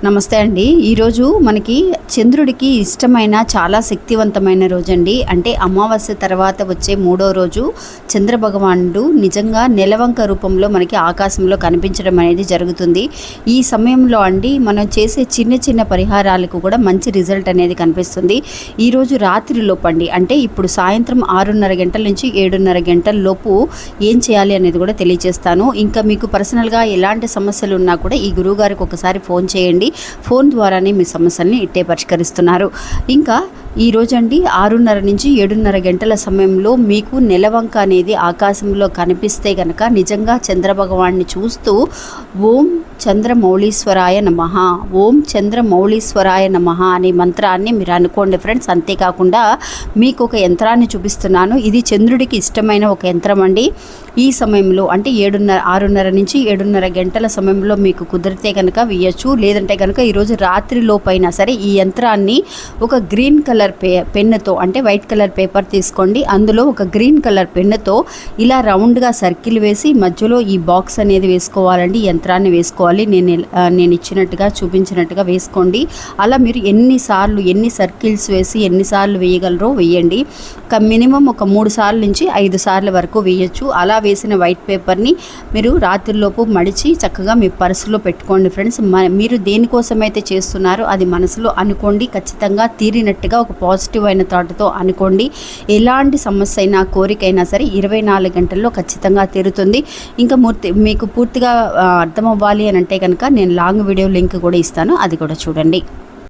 నమస్తే అండి. ఈరోజు మనకి చంద్రుడికి ఇష్టమైన చాలా శక్తివంతమైన రోజు అండి. అంటే అమావాస్య తర్వాత వచ్చే మూడో రోజు చంద్రభగవానుడు నిజంగా నెలవంక రూపంలో మనకి ఆకాశంలో కనిపించడం అనేది జరుగుతుంది. ఈ సమయంలో అండి మనం చేసే చిన్న చిన్న పరిహారాలకు కూడా మంచి రిజల్ట్ అనేది కనిపిస్తుంది. ఈరోజు రాత్రి లోపండి అంటే ఇప్పుడు సాయంత్రం 6:30 గంటల నుంచి 7:30 గంటల లోపు ఏం చేయాలి అనేది కూడా తెలియజేస్తాను. ఇంకా మీకు పర్సనల్గా ఎలాంటి సమస్యలు ఉన్నా కూడా ఈ గురువుగారికి ఒకసారి ఫోన్ చేయండి. ఫోన్ ద్వారానే మీ సమస్యల్ని ఇట్టే పరిష్కరిస్తున్నారు. ఇంకా ఈరోజు అండి 6:30 నుంచి 7:30 గంటల సమయంలో మీకు నెలవంక అనేది ఆకాశంలో కనిపిస్తే కనుక నిజంగా చంద్రభగవాన్ని చూస్తూ ఓం చంద్రమౌళీశ్వరాయ నమః, ఓం చంద్రమౌళీశ్వరాయ నమః అనే మంత్రాన్ని మీరు అనుకోండి ఫ్రెండ్స్. అంతేకాకుండా మీకు ఒక యంత్రాన్ని చూపిస్తున్నాను. ఇది చంద్రుడికి ఇష్టమైన ఒక యంత్రం అండి. ఈ సమయంలో అంటే 6:30 నుంచి 7:30 గంటల సమయంలో మీకు కుదిరితే కనుక వేయచ్చు. లేదంటే కనుక ఈరోజు రాత్రి లోపైనా సరే ఈ యంత్రాన్ని ఒక గ్రీన్ కలర్ పెన్నుతో అంటే వైట్ కలర్ పేపర్ తీసుకోండి. అందులో ఒక గ్రీన్ కలర్ పెన్నుతో ఇలా రౌండ్గా సర్కిల్ వేసి మధ్యలో ఈ బాక్స్ అనేది వేసుకోవాలండి. యంత్రాన్ని వేసుకోవాలి. నేను ఇచ్చినట్టుగా చూపించినట్టుగా వేసుకోండి. అలా మీరు ఎన్ని సర్కిల్స్ వేసి ఎన్నిసార్లు వేయగలరో వేయండి. మినిమం ఒక 3 సార్లు నుంచి 5 సార్లు వరకు వేయచ్చు. అలా వేసిన వైట్ పేపర్ని మీరు రాత్రిలోపు మడిచి చక్కగా మీ పర్సులో పెట్టుకోండి ఫ్రెండ్స్. మీరు దేనికోసమైతే చేస్తున్నారో అది మనసులో అనుకోండి. ఖచ్చితంగా తీరినట్టుగా ఒక పాజిటివ్ అయిన థాట్తో అనుకోండి. ఎలాంటి సమస్య అయినా కోరికైనా సరే 24 గంటల్లో ఖచ్చితంగా తీరుతుంది. ఇంకా మీకు పూర్తిగా అర్థం అవ్వాలి అని అంటే కనుక నేను లాంగ్ వీడియో లింక్ కూడా ఇస్తాను, అది కూడా చూడండి.